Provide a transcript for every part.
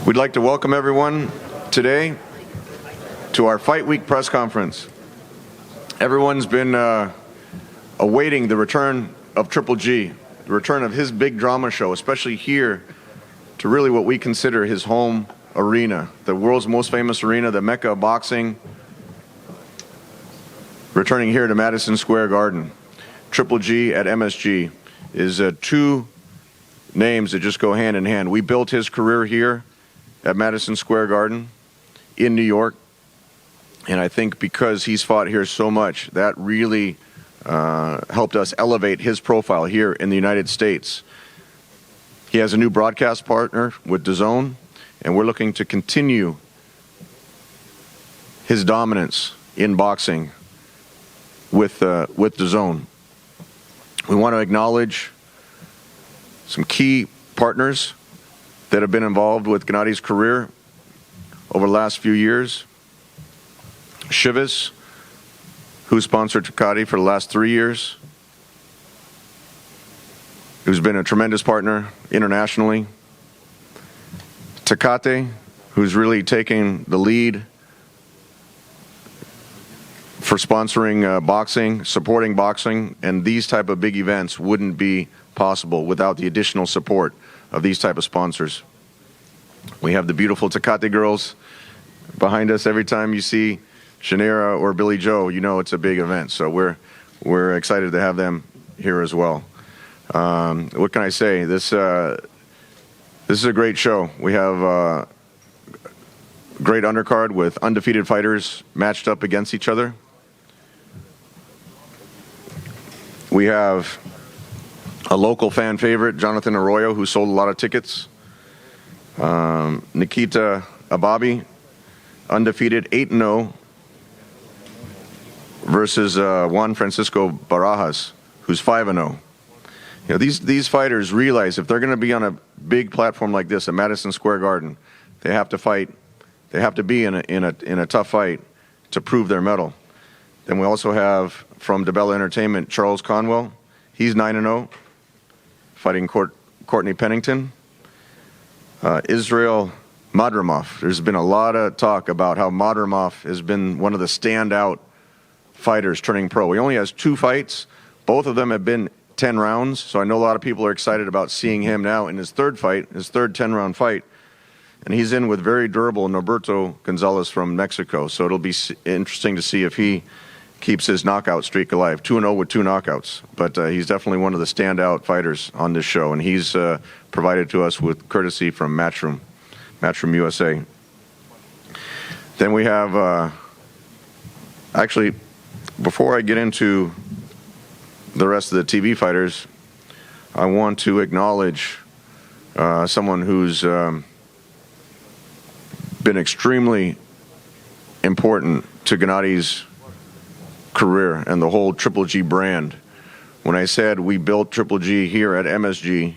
We'd like to welcome everyone today to our Fight Week press conference. Everyone's been awaiting the return of Triple G, the return of his big drama show, especially here to really what we consider his home arena, the world's most famous arena, the Mecca of Boxing, returning here to Madison Square Garden. Triple G at MSG is two names that just go hand in hand. We built his career here at Madison Square Garden in New York, and I think because he's fought here so much, that really helped us elevate his profile here in the United States. He has a new broadcast partner with DAZN, and we're looking to continue his dominance in boxing with DAZN. We want to acknowledge some key partners that have been involved with Gennady's career over the last few years. Chivas, who sponsored Gennady for the last 3 years, who's been a tremendous partner internationally. Tecate, who's really taking the lead for sponsoring boxing, supporting boxing, and these type of big events wouldn't be possible without the additional support of these type of sponsors. We have the beautiful Tecate girls behind us. Every time you see Shanira or Billy Joe, you know it's a big event. So we're excited to have them here as well. What can I say? This is a great show. We have a great undercard with undefeated fighters matched up against each other. We have a local fan favorite, Jonathan Arroyo, who sold a lot of tickets. Nikita Ababi, undefeated 8-0, versus Juan Francisco Barajas, who's 5-0. You know, these fighters realize if they're going to be on a big platform like this at Madison Square Garden, they have to fight. They have to be in a tough fight to prove their mettle. Then we also have from DeBella Entertainment Charles Conwell. He's 9-0, fighting Courtney Pennington. Israel Madrimov. There's been a lot of talk about how Madrimov has been one of the standout fighters turning pro. He only has 2 fights. Both of them have been 10 rounds, so I know a lot of people are excited about seeing him now in his third fight, his third 10-round fight. And he's in with very durable Norberto Gonzalez from Mexico, so it'll be interesting to see if he keeps his knockout streak alive. 2-0 with 2 knockouts, but he's definitely one of the standout fighters on this show, and he's provided to us with courtesy from Matchroom USA. Then we have, actually, before I get into the rest of the TV fighters, I want to acknowledge someone who's been extremely important to Gennady's career and the whole Triple G brand. When I said we built Triple G here at MSG,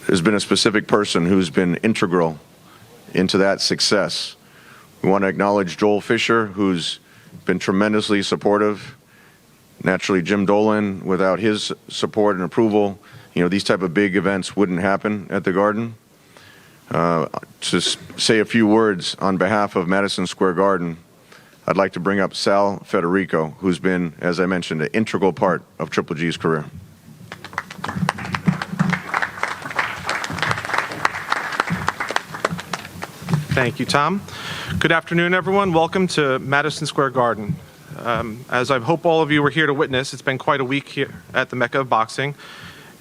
there's been a specific person who's been integral into that success. We want to acknowledge Joel Fisher, who's been tremendously supportive. Naturally, Jim Dolan, without his support and approval, you know, these type of big events wouldn't happen at the Garden. To say a few words on behalf of Madison Square Garden, I'd like to bring up Sal Federico, who's been, as I mentioned, an integral part of Triple G's career. Thank you, Tom. Good afternoon, everyone. Welcome to Madison Square Garden. As I hope all of you were here to witness, it's been quite a week here at the Mecca of Boxing.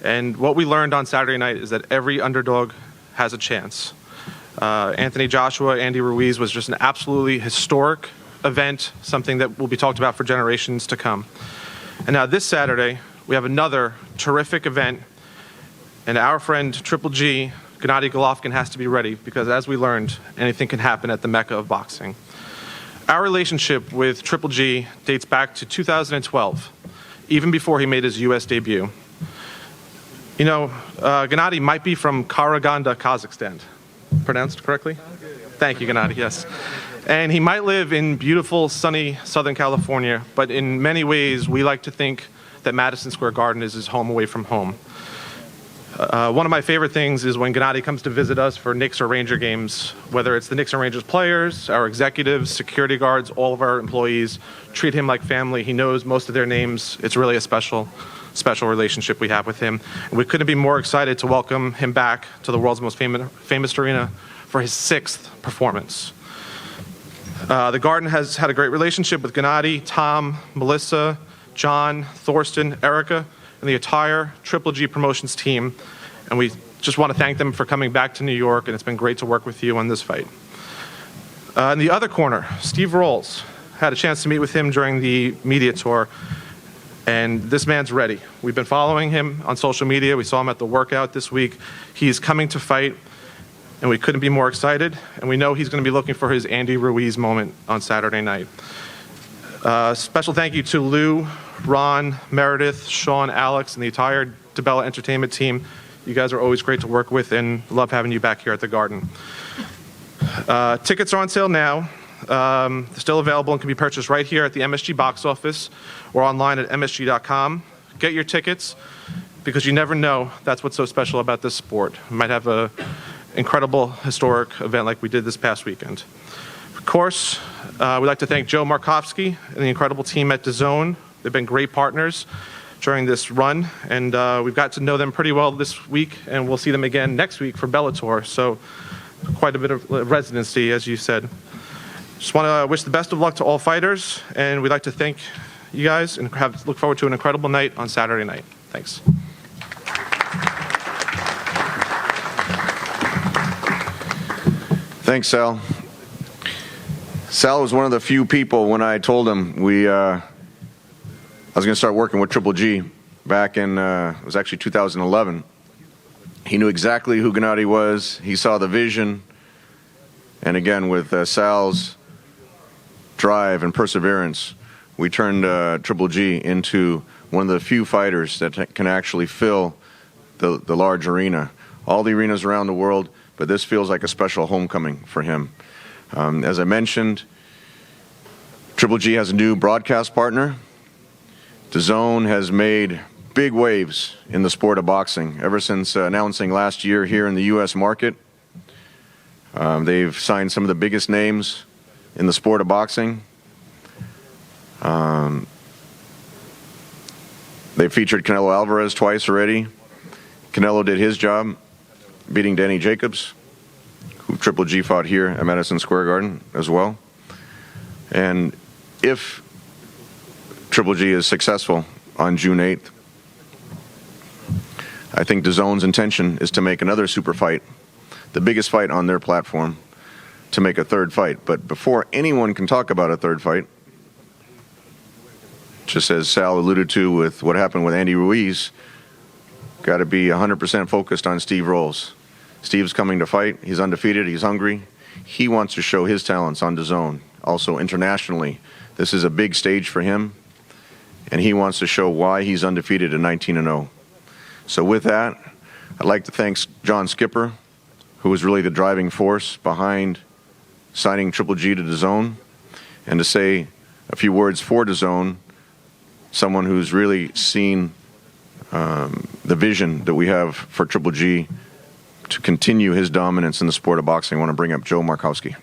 And what we learned on Saturday night is that every underdog has a chance. Anthony Joshua, Andy Ruiz was just an absolutely historic event, something that will be talked about for generations to come. And now this Saturday, we have another terrific event, and our friend Triple G, Gennady Golovkin, has to be ready because, as we learned, anything can happen at the Mecca of Boxing. Our relationship with Triple G dates back to 2012, even before he made his U.S. debut. You know, Gennady might be from Karaganda, Kazakhstan. Pronounced correctly? Thank you, Gennady, yes. And he might live in beautiful, sunny Southern California, but in many ways, we like to think that Madison Square Garden is his home away from home. One of my favorite things is when Gennady comes to visit us for Knicks or Ranger games, whether it's the Knicks and Rangers players, our executives, security guards, all of our employees treat him like family. He knows most of their names. It's really a special relationship we have with him. And we couldn't be more excited to welcome him back to the world's most famous arena for his 6th performance. The Garden has had a great relationship with Gennady, Tom, Melissa, John, Thorsten, Erica, and the entire Triple G Promotions team, and we just want to thank them for coming back to New York, and it's been great to work with you on this fight. In the other corner, Steve Rolls. Had a chance to meet with him during the media tour, and this man's ready. We've been following him on social media. We saw him at the workout this week. He's coming to fight, and we couldn't be more excited, and we know he's going to be looking for his Andy Ruiz moment on Saturday night. Special thank you to Lou, Ron, Meredith, Sean, Alex, and the entire DeBella Entertainment team. You guys are always great to work with, and love having you back here at the Garden. Tickets are on sale now. They're still available and can be purchased right here at the MSG box office or online at msg.com. Get your tickets, because you never know. That's what's so special about this sport. We might have an incredible historic event like we did this past weekend. Of course, we'd like to thank Joe Markovsky and the incredible team at DAZN. They've been great partners during this run, and we've got to know them pretty well this week, and we'll see them again next week for Bellator. So quite a bit of residency, as you said. Just want to wish the best of luck to all fighters, and we'd like to thank you guys and look forward to an incredible night on Saturday night. Thanks. Thanks, Sal. Sal was one of the few people when I told him I was going to start working with Triple G back in, it was actually 2011. He knew exactly who Gennady was. He saw the vision. And again, with Sal's drive and perseverance, we turned Triple G into one of the few fighters that can actually fill the large arena. All the arenas around the world, but this feels like a special homecoming for him. As I mentioned, Triple G has a new broadcast partner. DAZN has made big waves in the sport of boxing ever since announcing last year here in the U.S. market. They've signed some of the biggest names in the sport of boxing. They featured Canelo Alvarez twice already. Canelo did his job, beating Danny Jacobs, who Triple G fought here at Madison Square Garden as well. And if Triple G is successful on June 8th, I think DAZN's intention is to make another super fight, the biggest fight on their platform, to make a third fight. But before anyone can talk about a third fight, just as Sal alluded to with what happened with Andy Ruiz, got to be 100% focused on Steve Rolls. Steve's coming to fight. He's undefeated. He's hungry. He wants to show his talents on DAZN. Also internationally, this is a big stage for him, and he wants to show why he's undefeated at 19-0. So with that, I'd like to thank John Skipper, who was really the driving force behind signing Triple G to DAZN, and to say a few words for DAZN, someone who's really seen the vision that we have for Triple G to continue his dominance in the sport of boxing. I want to bring up Joe Markowski.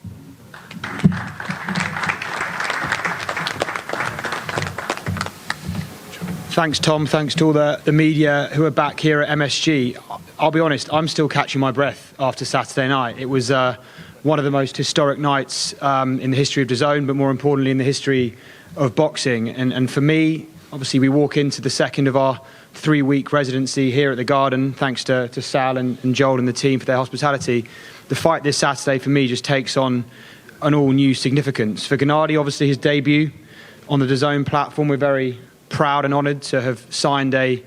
Thanks, Tom. Thanks to all the media who are back here at MSG. I'll be honest, I'm still catching my breath after Saturday night. It was one of the most historic nights in the history of DAZN, but more importantly in the history of boxing. And for me, obviously we walk into the second of our 3-week residency here at the Garden, thanks to Sal and Joel and the team for their hospitality. The fight this Saturday for me just takes on an all-new significance. For Gennady, obviously his debut on the DAZN platform, we're very proud and honoured to have signed a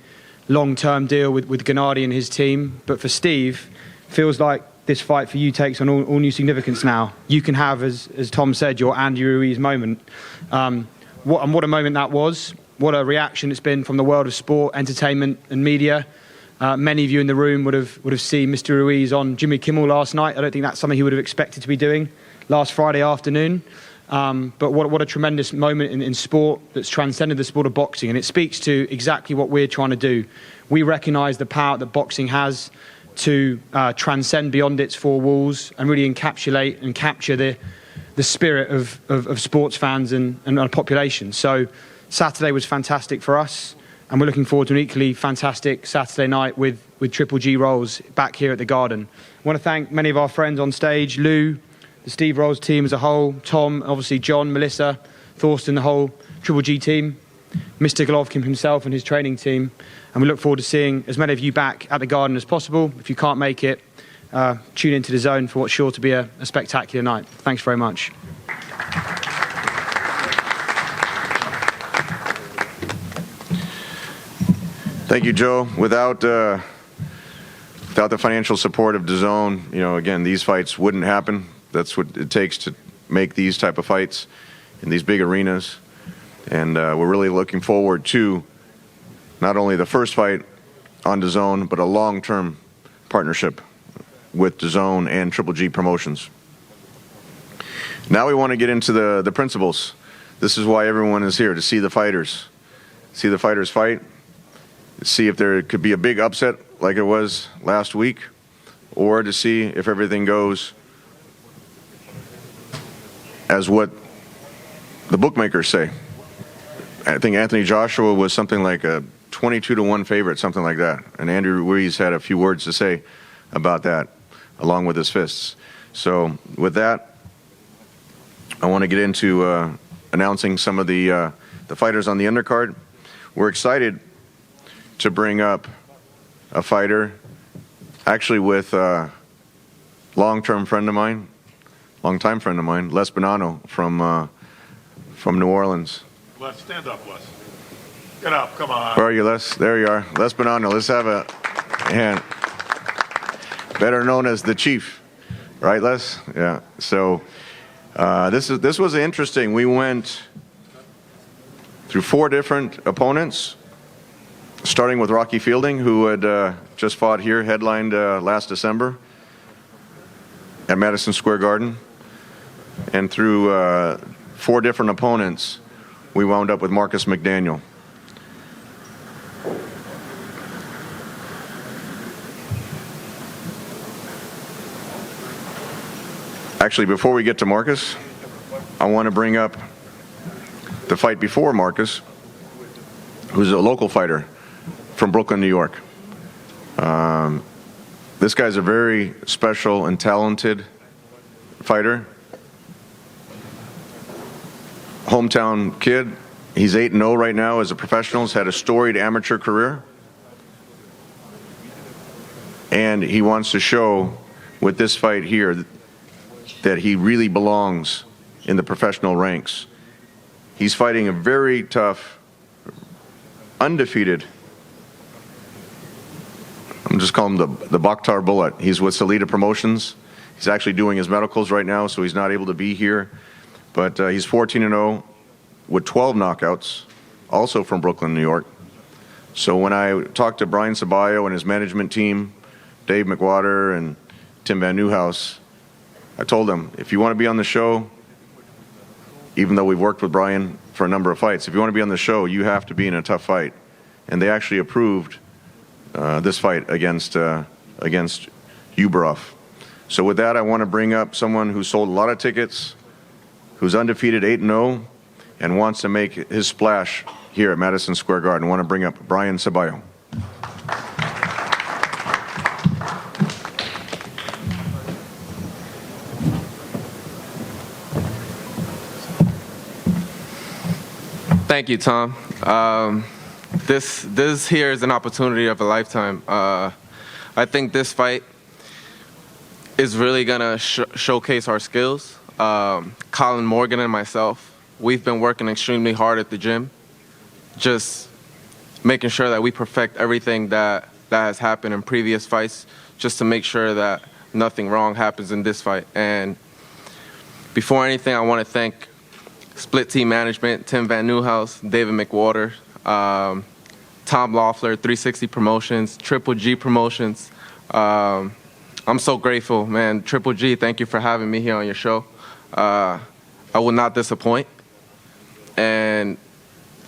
long-term deal with Gennady and his team. But for Steve, feels like this fight for you takes on all new significance now. You can have, as Tom said, your Andy Ruiz moment. What a moment that was. What a reaction it's been from the world of sport, entertainment and media. Many of you in the room would have seen Mr. Ruiz on Jimmy Kimmel last night. I don't think that's something he would have expected to be doing last Friday afternoon. But what a tremendous moment in sport that's transcended the sport of boxing. And it speaks to exactly what we're trying to do. We recognise the power that boxing has to transcend beyond its four walls and really encapsulate and capture the spirit of sports fans and our population. So Saturday was fantastic for us, and we're looking forward to an equally fantastic Saturday night with Triple G Rolls back here at the Garden. I want to thank many of our friends on stage, Lou, the Steve Rolls team as a whole, Tom, obviously John, Melissa, Thorsten, the whole Triple G team, Mr. Golovkin himself and his training team. And we look forward to seeing as many of you back at the Garden as possible. If you can't make it, tune into DAZN for what's sure to be a spectacular night. Thanks very much. Thank you, Joe. Without the financial support of DAZN, again, these fights wouldn't happen. That's what it takes to make these type of fights in these big arenas. And we're really looking forward to not only the first fight on DAZN, but a long-term partnership with DAZN and Triple G Promotions. Now we want to get into the principles. This is why everyone is here, to see the fighters. See the fighters fight. See if there could be a big upset like it was last week, or to see if everything goes as what the bookmakers say. I think Anthony Joshua was something like a 22-1 favorite, something like that. And Andrew Ruiz had a few words to say about that, along with his fists. So with that, I want to get into announcing some of the fighters on the undercard. We're excited to bring up a fighter, actually with a long-time friend of mine, Les Bonanno from New Orleans. Les, stand up, Les. Get up, come on. Where are you, Les? There you are. Les Bonanno. Let's have a hand. Better known as the Chief, right, Les? Yeah. So this was interesting. We went through 4 different opponents, starting with Rocky Fielding, who had just fought here, headlined last December at Madison Square Garden. And through 4 different opponents, we wound up with Marcus McDaniel. Actually, before we get to Marcus, I want to bring up the fight before Marcus, who's a local fighter from Brooklyn, New York. This guy's a very special and talented fighter. Hometown kid. He's 8-0 right now as a professional. He's had a storied amateur career. And he wants to show with this fight here that he really belongs in the professional ranks. He's fighting a very tough, undefeated, I'm just calling him the Bakhtar Bullet. He's with Salida Promotions. He's actually doing his medicals right now, so he's not able to be here. But he's 14-0 with 12 knockouts, also from Brooklyn, New York. So when I talked to Brian Sabayo and his management team, Dave McWater and Tim Van Nieuwhouse, I told them, if you want to be on the show, even though we've worked with Brian for a number of fights, if you want to be on the show, you have to be in a tough fight. And they actually approved this fight against Uberov. So with that, I want to bring up someone who sold a lot of tickets, who's undefeated 8-0, and wants to make his splash here at Madison Square Garden. I want to bring up Brian Sabayo. Thank you, Tom. This here is an opportunity of a lifetime. I think this fight is really gonna showcase our skills. Colin Morgan and myself, we've been working extremely hard at the gym, just making sure that we perfect everything that has happened in previous fights, just to make sure that nothing wrong happens in this fight. And before anything, I want to thank Split Team Management, Tim Van Nieuwhouse, David McWater, Tom Loeffler, 360 Promotions, Triple G Promotions. I'm so grateful, man. Triple G, thank you for having me here on your show. I I will not disappoint, and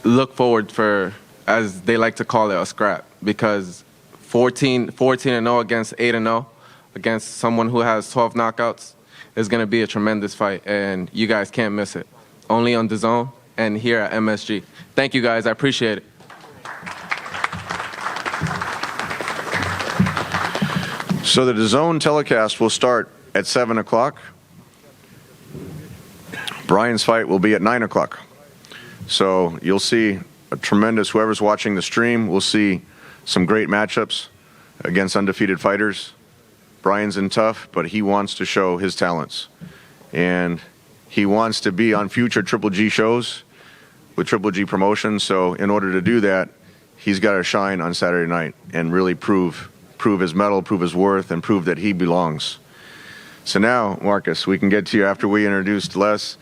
look forward for, as they like to call it, a scrap, because 14-0 against 8-0 against someone who has 12 knockouts is going to be a tremendous fight, and you guys can't miss it. Only on DAZN and here at MSG. Thank you, guys. I appreciate it. So the DAZN telecast will start at 7 o'clock. Brian's fight will be at 9 o'clock. So you'll see a tremendous, whoever's watching the stream will see some great matchups against undefeated fighters. Brian's in tough, but he wants to show his talents. And he wants to be on future Triple G shows with Triple G Promotions. So in order to do that, he's got to shine on Saturday night and really prove his mettle, prove his worth, and prove that he belongs. So now, Marcus, we can get to you after we introduced Les.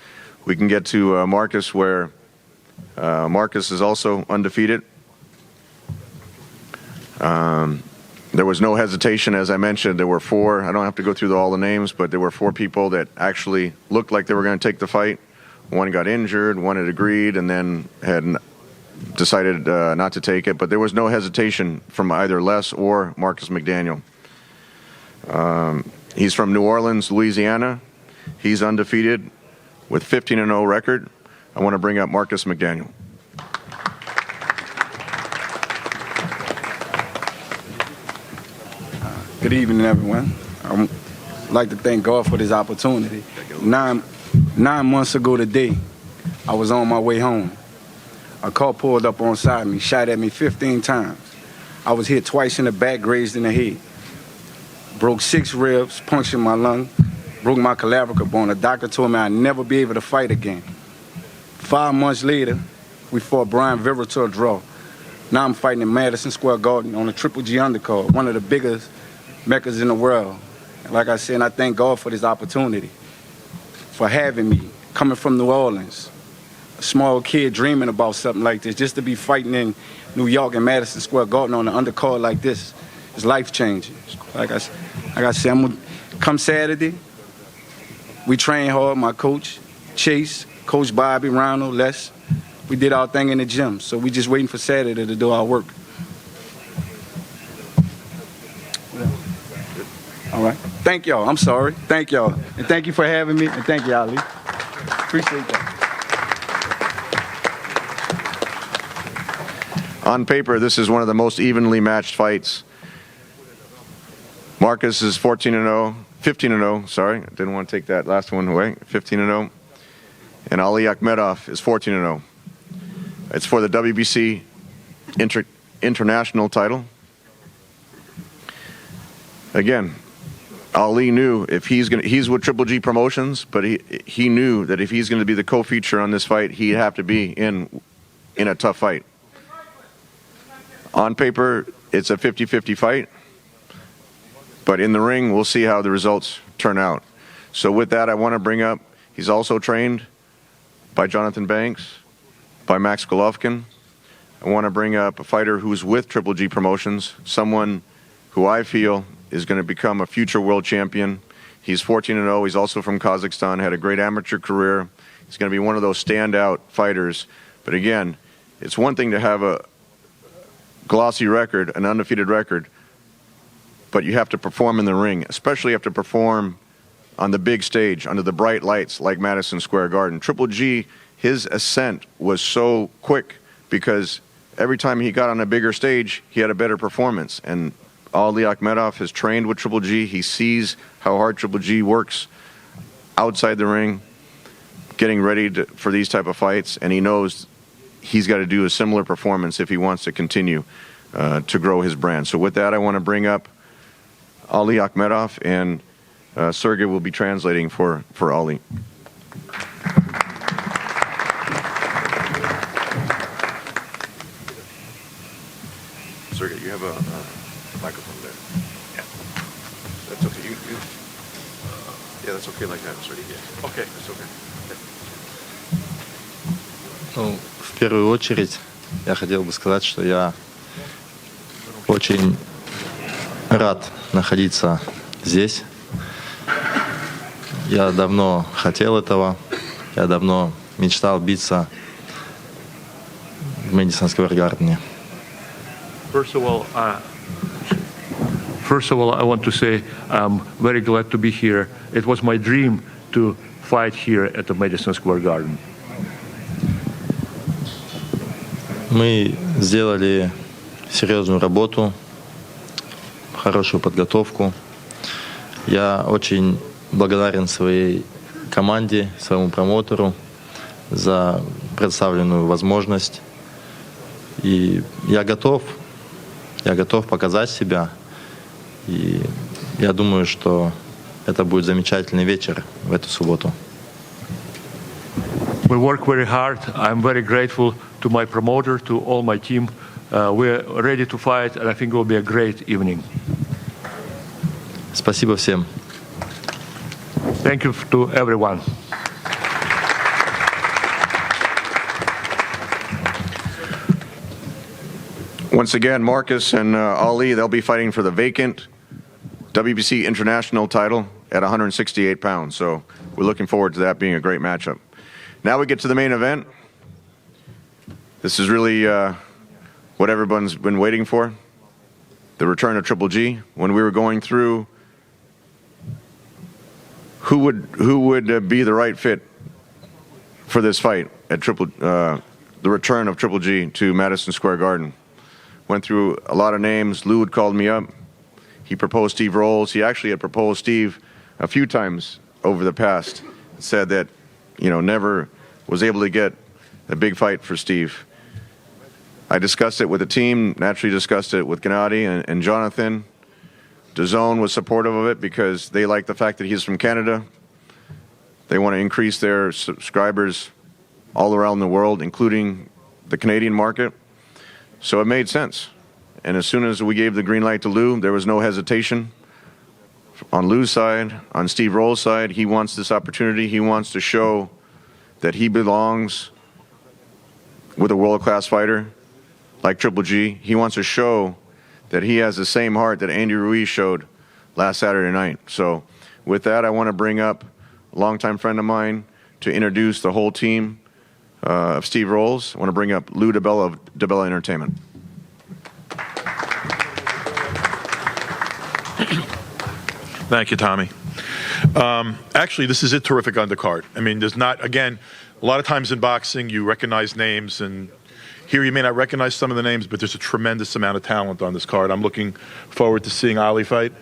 We can get to Marcus, where Marcus is also undefeated. There was no hesitation, as I mentioned. There were four. I don't have to go through all the names, but there were four people that actually looked like they were going to take the fight. One got injured, one had agreed, and then had decided not to take it. But there was no hesitation from either Les or Marcus Mcdaniel. He's from New Orleans, Louisiana. He's undefeated with 15-0 record. I want to bring up Marcus McDaniel. Good evening, everyone. I'd like to thank God for this opportunity. Nine months ago today, I was on my way home. A car pulled up on side me, shot at me 15 times. I was hit twice in the back, grazed in the head. Broke 6 ribs, punctured my lung, broke my clavicle bone. The doctor told me I'd never be able to fight again. 5 months later, we fought Brian Vera to a draw. Now I'm fighting in Madison Square Garden on the Triple G undercard, one of the biggest Meccas in the world. And like I said, I thank God for this opportunity, for having me, coming from New Orleans, a small kid dreaming about something like this, just to be fighting in New York and Madison Square Garden on an undercard like this is life-changing. Like I said, I'm gonna come Saturday. We train hard, my coach, Chase, Coach Bobby, Ronald, Les. We did our thing in the gym, so we just waiting for Saturday to do our work. All right. Thank y'all. I'm sorry. Thank y'all. And thank you for having me. And thank you, Ali. Appreciate that. On paper, this is one of the most evenly matched fights. Marcus is 15-0, sorry. I didn't want to take that last one away. 15-0. And Ali Akhmedov is 14-0. It's for the WBC international title. Again, Ali knew if he's with Triple G Promotions, but he knew that if he's going to be the co-feature on this fight, he'd have to be in a tough fight. On paper, it's a 50-50 fight, but in the ring, we'll see how the results turn out. So with that, I want to bring up, he's also trained by Jonathan Banks, by Max Golovkin. I want to bring up a fighter who's with Triple G Promotions, someone who I feel is going to become a future world champion. He's 14-0. He's also from Kazakhstan, had a great amateur career. He's going to be one of those standout fighters. But again, it's one thing to have a glossy record, an undefeated record, but you have to perform in the ring, especially you have to perform on the big stage, under the bright lights like Madison Square Garden. Triple G, his ascent was so quick because every time he got on a bigger stage, he had a better performance. And Ali Akhmedov has trained with Triple G. He sees how hard Triple G works outside the ring, getting ready for these type of fights, and he knows he's got to do a similar performance if he wants to continue to grow his brand. So with that, I want to bring up Ali Akhmedov, and Sergey will be translating for Ali. Sergey, you have a microphone there. Yeah. That's okay. Yeah, that's okay like that, Sergey. Yeah. Okay, that's okay. Ну, в первую очередь я хотел бы сказать, что я очень рад находиться здесь. Я давно хотел этого. Я давно мечтал биться в Madison Square Garden. First of all, I want to say I'm very glad to be here. It was my dream to fight here at the Madison Square Garden. Мы сделали серьезную работу, хорошую подготовку. Я очень благодарен своей команде, своему промоутеру за представленную возможность. И я готов показать себя. И я думаю, что это будет замечательный вечер в эту субботу. We work very hard. I'm very grateful to my promoter, to all my team. We're ready to fight, and I think it will be a great evening. Спасибо всем. Thank you to everyone. Once again, Marcus and Ali, they'll be fighting for the vacant WBC international title at 168 pounds. So we're looking forward to that being a great matchup. Now we get to the main event. This is really what everyone's been waiting for. The return of Triple G. When we were going through who would be the right fit for this fight at the return of Triple G to Madison Square Garden. Went through a lot of names. Lou had called me up. He proposed Steve Rolls. He actually had proposed Steve a few times over the past. Said that, never was able to get a big fight for Steve. I discussed it with the team, naturally discussed it with Gennady and Jonathan. DAZN was supportive of it because they like the fact that he's from Canada. They want to increase their subscribers all around the world, including the Canadian market. So it made sense. And as soon as we gave the green light to Lou, there was no hesitation. On Lou's side, on Steve Rolls' side, he wants this opportunity. He wants to show that he belongs with a world-class fighter like Triple G. He wants to show that he has the same heart that Andy Ruiz showed last Saturday night. So with that, I want to bring up a longtime friend of mine to introduce the whole team of Steve Rolls. I want to bring up Lou DiBella of DiBella Entertainment. Thank you, Tommy. Actually, this is a terrific undercard. I mean, there's not, again, a lot of times in boxing, you recognize names, and here you may not recognize some of the names, but there's a tremendous amount of talent on this card. I'm looking forward to seeing Ali fight.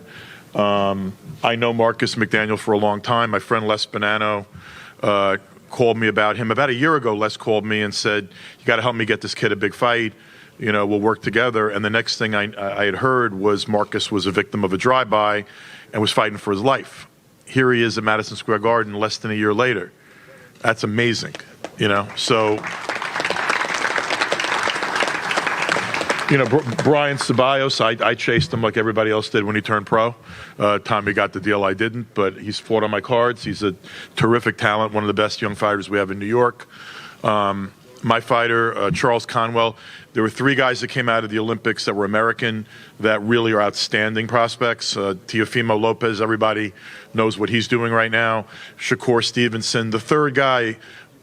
I know Marcus Mcdaniel for a long time. My friend Les Bonanno called me about him. About a year ago, Les called me and said, you got to help me get this kid a big fight. We'll work together. And the next thing I had heard was Marcus was a victim of a drive-by and was fighting for his life. Here he is at Madison Square Garden less than a year later. That's amazing, So, Brian Ceballos, I chased him like everybody else did when he turned pro. Tommy got the deal, I didn't, but he's fought on my cards. He's a terrific talent, one of the best young fighters we have in New York. My fighter, Charles Conwell, there were 3 guys that came out of the Olympics that were American that really are outstanding prospects. Teofimo Lopez, everybody knows what he's doing right now. Shakur Stevenson, the 3rd guy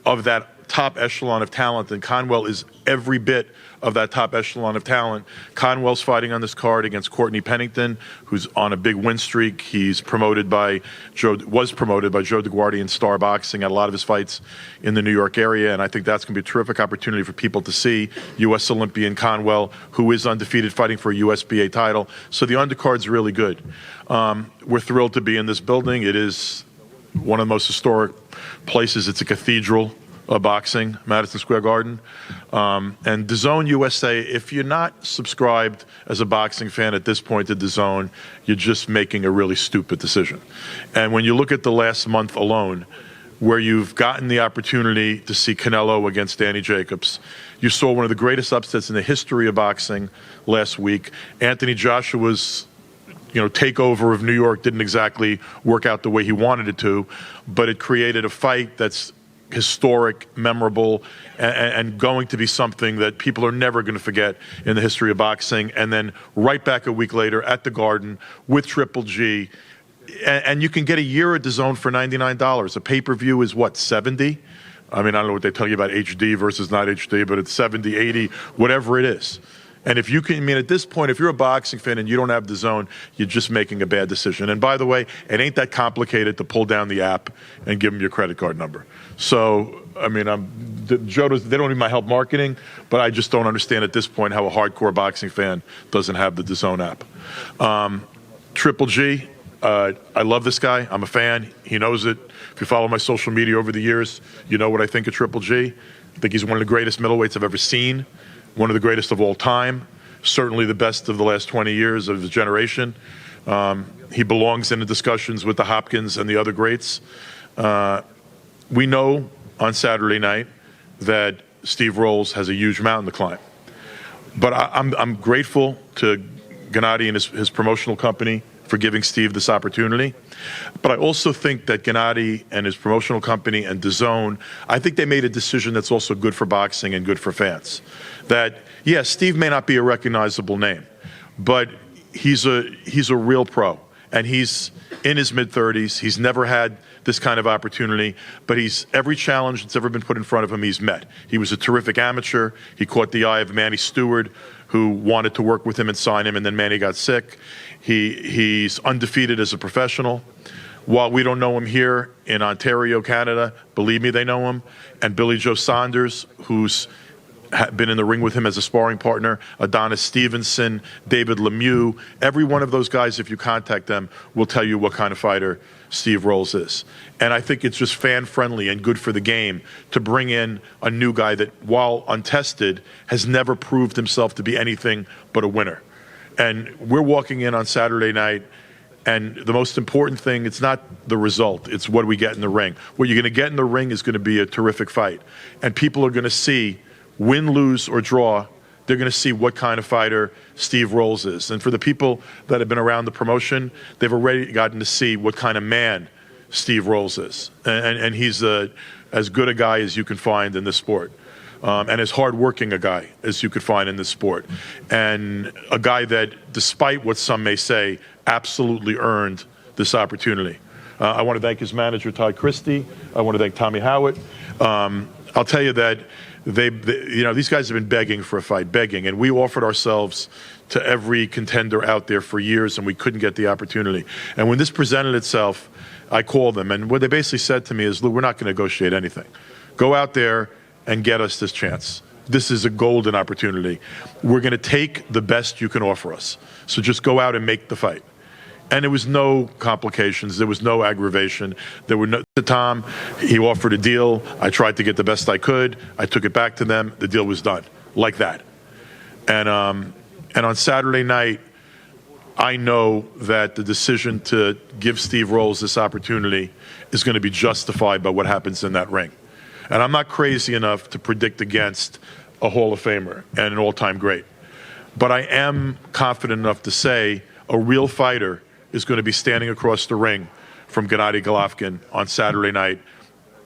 of that top echelon of talent, and Conwell is every bit of that top echelon of talent. Conwell's fighting on this card against Courtney Pennington, who's on a big win streak. He's was promoted by Joe DeGuardi in Star Boxing at a lot of his fights in the New York area, and I think that's going to be a terrific opportunity for people to see U.S. Olympian Conwell, who is undefeated, fighting for a USBA title. So the undercard's really good. We're thrilled to be in this building. It is one of the most historic places. It's a cathedral of boxing, Madison Square Garden. And DAZN USA, if you're not subscribed as a boxing fan at this point to DAZN, you're just making a really stupid decision. And when you look at the last month alone, where you've gotten the opportunity to see Canelo against Danny Jacobs, you saw one of the greatest upsets in the history of boxing last week. Anthony Joshua's takeover of New York didn't exactly work out the way he wanted it to, but it created a fight that's historic, memorable, and going to be something that people are never going to forget in the history of boxing. And then right back a week later at the Garden with Triple G. And you can get a year at DAZN for $99. A pay-per-view is what, $70? I mean, I don't know what they tell you about HD versus not HD, but it's 70, 80, whatever it is. And if you can, I mean, at this point, if you're a boxing fan and you don't have DAZN, you're just making a bad decision. And by the way, it ain't that complicated to pull down the app and give them your credit card number. So, I mean, Joe, they don't need my help marketing, but I just don't understand at this point how a hardcore boxing fan doesn't have the DAZN app. Triple G, I love this guy. I'm a fan. He knows it. If you follow my social media over the years, you know what I think of Triple G. I think he's one of the greatest middleweights I've ever seen. One of the greatest of all time, certainly the best of the last 20 years of his generation. He belongs in the discussions with the Hopkins and the other greats. We know on Saturday night that Steve Rolls has a huge mountain to climb. But I'm grateful to Gennady and his promotional company for giving Steve this opportunity. But I also think that Gennady and his promotional company and DAZN, I think they made a decision that's also good for boxing and good for fans. That, yes, Steve may not be a recognizable name, but he's a real pro. And he's in his mid-30s. He's never had this kind of opportunity, but every challenge that's ever been put in front of him, he's met. He was a terrific amateur. He caught the eye of Manny Stewart, who wanted to work with him and sign him, and then Manny got sick. He's undefeated as a professional. While we don't know him here in Ontario, Canada, believe me, they know him. And Billy Joe Saunders, who's been in the ring with him as a sparring partner, Adonis Stevenson, David Lemieux, every one of those guys, if you contact them, will tell you what kind of fighter Steve Rolls is. And I think it's just fan-friendly and good for the game to bring in a new guy that, while untested, has never proved himself to be anything but a winner. And we're walking in on Saturday night, and the most important thing, it's not the result, it's what we get in the ring. What you're going to get in the ring is going to be a terrific fight. And people are going to see, win, lose, or draw, they're going to see what kind of fighter Steve Rolls is. And for the people that have been around the promotion, they've already gotten to see what kind of man Steve Rolls is. And he's as good a guy as you can find in this sport. And as hardworking a guy as you could find in this sport. And a guy that, despite what some may say, absolutely earned this opportunity. I want to thank his manager, Todd Christie. I want to thank Tommy Howitt. I'll tell you that these guys have been begging for a fight, begging. And we offered ourselves to every contender out there for years, and we couldn't get the opportunity. And when this presented itself, I called them. And what they basically said to me is, Lou, we're not going to negotiate anything. Go out there and get us this chance. This is a golden opportunity. We're going to take the best you can offer us. So just go out and make the fight. And there was no complications. There was no aggravation. There were no. Tom, he offered a deal. I tried to get the best I could. I took it back to them. The deal was done. Like that. And on Saturday night, I know that the decision to give Steve Rolls this opportunity is going to be justified by what happens in that ring. And I'm not crazy enough to predict against a Hall of Famer and an all-time great. But I am confident enough to say a real fighter is going to be standing across the ring from Gennady Golovkin on Saturday night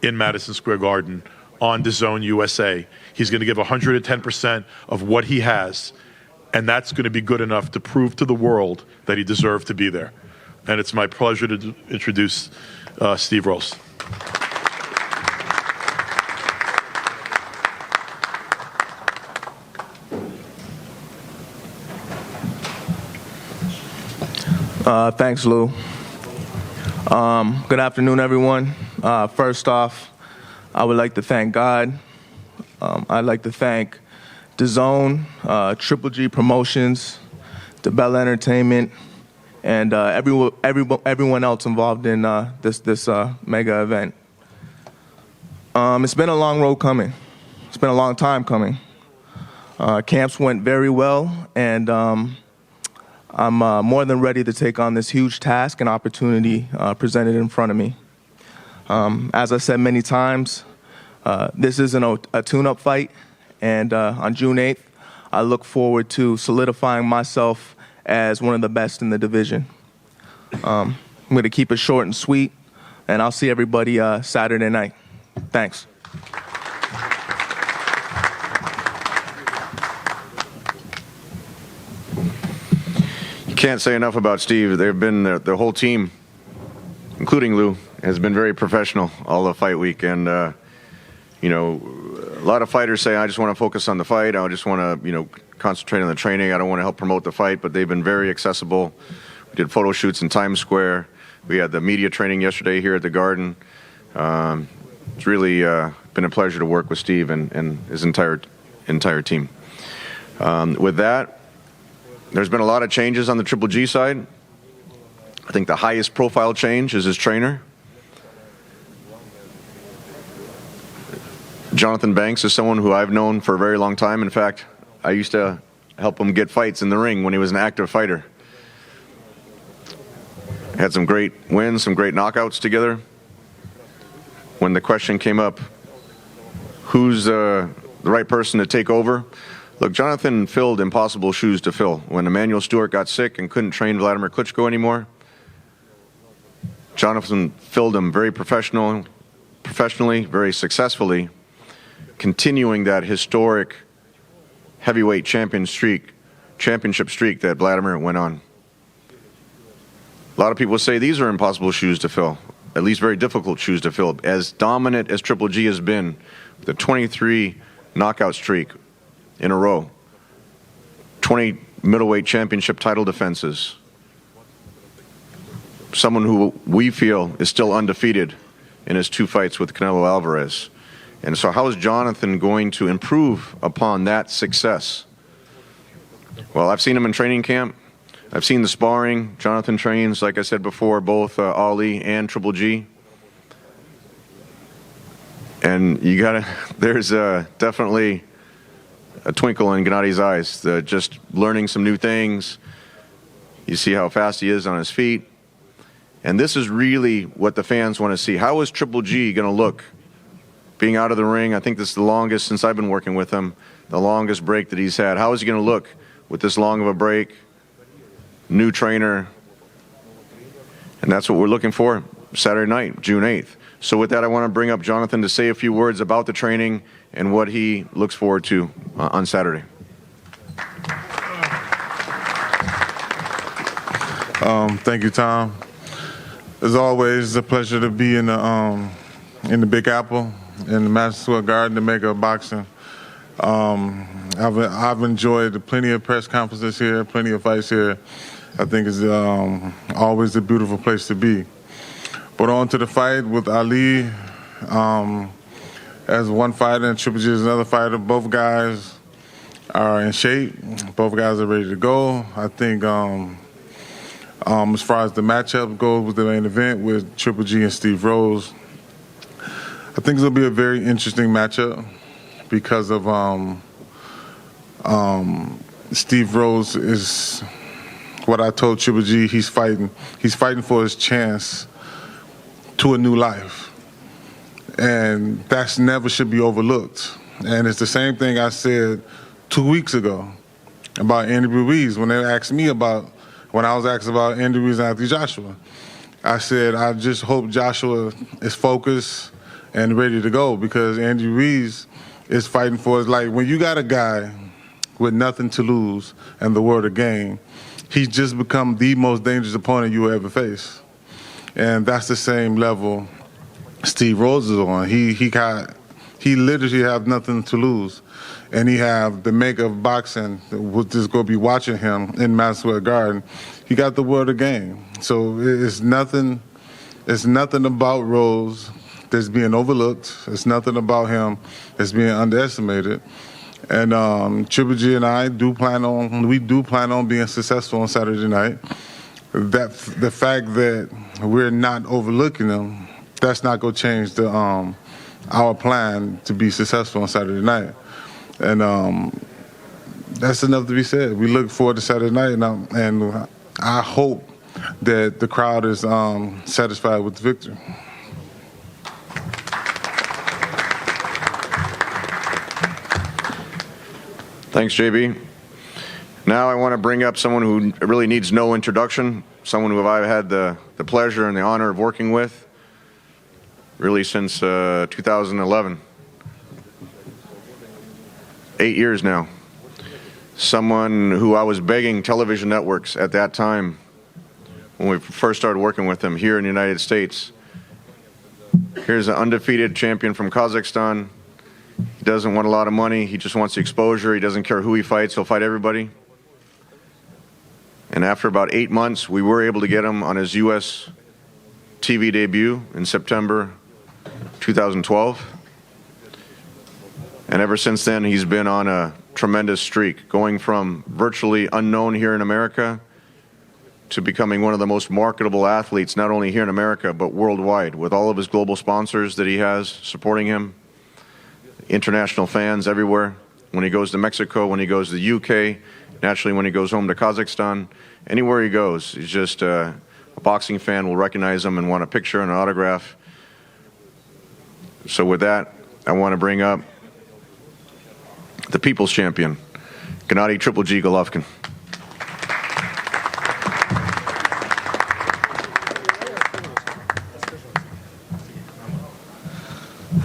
in Madison Square Garden on DAZN USA. He's going to give 110% of what he has, and that's going to be good enough to prove to the world that he deserved to be there. And it's my pleasure to introduce Steve Rolls. Thanks, Lou. Good afternoon, everyone. First off, I would like to thank God. I'd like to thank DAZN, Triple G Promotions, the Bell Entertainment, and everyone else involved in this mega event. It's been a long road coming. It's been a long time coming. Camps went very well, and I'm more than ready to take on this huge task and opportunity presented in front of me. As I said many times, this isn't a tune-up fight, and on June 8th, I look forward to solidifying myself as one of the best in the division. I'm going to keep it short and sweet, and I'll see everybody Saturday night. Thanks. Can't say enough about Steve. They've been the whole team, including Lou, has been very professional all of fight week, and You know, a lot of fighters say, I just want to focus on the fight. I just want to, you know, concentrate on the training. I don't want to help promote the fight, but they've been very accessible. We did photo shoots in Times Square. We had the media training yesterday here at the Garden. It's really been a pleasure to work with Steve and his entire team. With that, there's been a lot of changes on the Triple G side. I think the highest profile change is his trainer. Jonathan Banks is someone who I've known for a very long time. In fact, I used to help him get fights in the ring when he was an active fighter. Had some great wins, some great knockouts together. When the question came up, who's the right person to take over? Look, Jonathan filled impossible shoes to fill. When Emmanuel Stewart got sick and couldn't train Vladimir Klitschko anymore, Jonathan filled him very professionally, very successfully, continuing that historic heavyweight championship streak that Vladimir went on. A lot of people say these are impossible shoes to fill, at least very difficult shoes to fill. As dominant as Triple G has been, the 23 knockout streak in a row, 20 middleweight championship title defenses, someone who we feel is still undefeated in his 2 fights with Canelo Alvarez. And so how is Jonathan going to improve upon that success? Well, I've seen him in training camp. I've seen the sparring. Jonathan trains, like I said before, both Ali and Triple G. And there's definitely a twinkle in Gennady's eyes, just learning some new things. You see how fast he is on his feet. And this is really what the fans want to see. How is Triple G going to look being out of the ring? I think this is the longest since I've been working with him, the longest break that he's had. How is he going to look with this long of a break? New trainer. And that's what we're looking for Saturday night, June 8th. So with that, I want to bring up Jonathan to say a few words about the training and what he looks forward to on Saturday. Thank you, Tom. As always, a pleasure to be in the Big Apple, in the Madison Square Garden, the Mecca of Boxing. I've enjoyed plenty of press conferences here, plenty of fights here. I think it's always a beautiful place to be. But on to the fight with Ali. As one fighter and Triple G is another fighter, both guys are in shape. Both guys are ready to go. I think as far as the matchup goes with the main event with Triple G and Steve Rose, I think it's going to be a very interesting matchup because of Steve Rose is what I told Triple G. He's fighting for his chance to a new life. And that's never should be overlooked. And it's the same thing I said 2 weeks ago about Andy Ruiz when I was asked about Andy Ruiz and Anthony Joshua. I said, I just hope Joshua is focused and ready to go because Andy Ruiz is fighting for his life. When you got a guy with nothing to lose and the world to gain, he's just become the most dangerous opponent you will ever face. And that's the same level Steve Rose is on. He literally have nothing to lose. And he have the Mecca of Boxing, which is going to be watching him in Madison Square Garden. He got the world of game. So it's nothing about Rose that's being overlooked. It's nothing about him that's being underestimated. And Triple G and I do plan on being successful on Saturday night. The fact that we're not overlooking them, that's not going to change our plan to be successful on Saturday night. And that's enough to be said. We look forward to Saturday night, and I hope that the crowd is satisfied with the victory. Thanks, JB. Now I want to bring up someone who really needs no introduction, someone who I've had the pleasure and the honor of working with really since 2011. 8 years now. Someone who I was begging television networks at that time when we first started working with them here in the United States. Here's an undefeated champion from Kazakhstan, He doesn't want a lot of money. He just wants the exposure. He doesn't care who he fights. He'll fight everybody. And after about 8 months, we were able to get him on his U.S. TV debut in September 2012. And ever since then, he's been on a tremendous streak, going from virtually unknown here in America to becoming one of the most marketable athletes, not only here in America, but worldwide, with all of his global sponsors that he has supporting him, international fans everywhere. When he goes to Mexico, when he goes to the UK, naturally when he goes home to Kazakhstan, anywhere he goes, he's just a boxing fan will recognize him and want a picture and an autograph. So with that, I want to bring up the people's champion, Gennady Triple G Golovkin.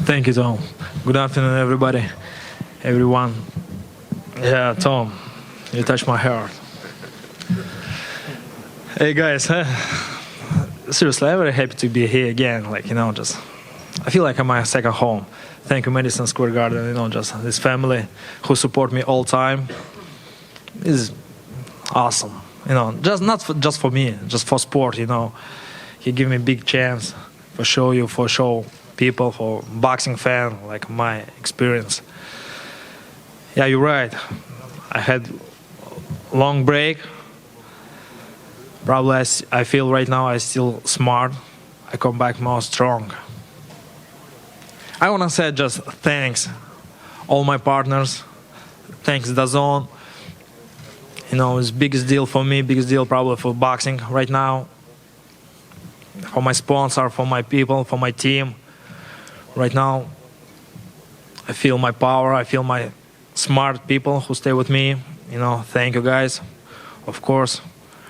Thank you, Tom. Good afternoon, everybody, everyone. Yeah, Tom, you touched my heart. Hey, guys. Seriously, I'm very happy to be here again. Just I feel like I'm my second home. Thank you, Madison Square Garden. Just this family who support me all time is awesome. Just not just for me, just for sport. He give me big chance for show people, for boxing fan, like my experience. Yeah, you're right. I had long break. Probably I feel right now I still smart. I come back more strong. I want to say just thanks all my partners. Thanks DAZN. It's biggest deal for me, biggest deal probably for boxing right now. For my sponsor, for my people, for my team. Right now, I feel my power. I feel my smart people who stay with me. Thank you guys. Of course,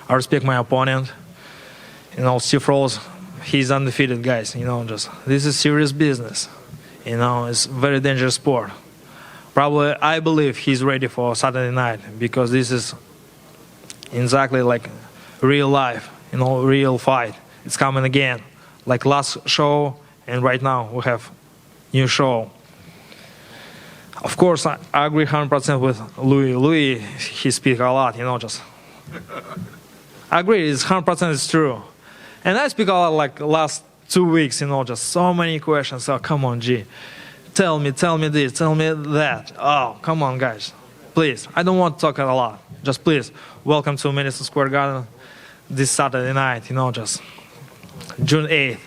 I respect my opponent. Steve Rolls, he's undefeated, guys. This is serious business. It's very dangerous sport. Probably, I believe he's ready for Saturday night because this is exactly like real life, real fight. It's coming again, like last show. And right now we have new show. Of course, I agree 100% with Louis. Louis, he speaks a lot, I agree, it's 100% it's true. And I speak a lot like last 2 weeks, just so many questions. Oh, come on, G. Tell me this, tell me that. Oh, come on, guys. Please, I don't want to talk a lot. Just please, welcome to Madison Square Garden this Saturday night, just June 8th.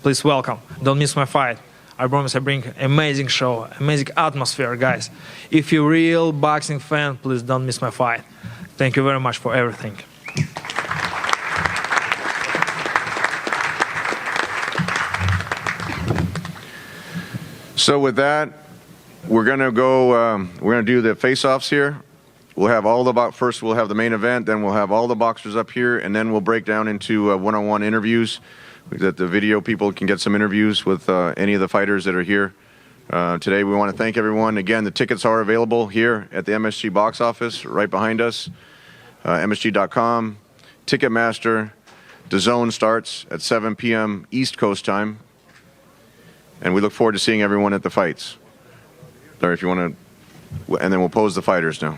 Please welcome. Don't miss my fight. I promise I bring amazing show, amazing atmosphere, guys. If you're a real boxing fan, please don't miss my fight. Thank you very much for everything. So with that, we're gonna go. We're gonna do the face-offs here. We'll have first we'll have the main event, then we'll have all the boxers up here, and then we'll break down into one-on-one interviews. That the video people can get some interviews with any of the fighters that are here today. We want to thank everyone. Again, the tickets are available here at the MSG box office right behind us. MSG.com, Ticketmaster. DAZN starts at 7 p.m. East Coast time. And we look forward to seeing everyone at the fights. Sorry, if you want to, and then we'll pose the fighters now.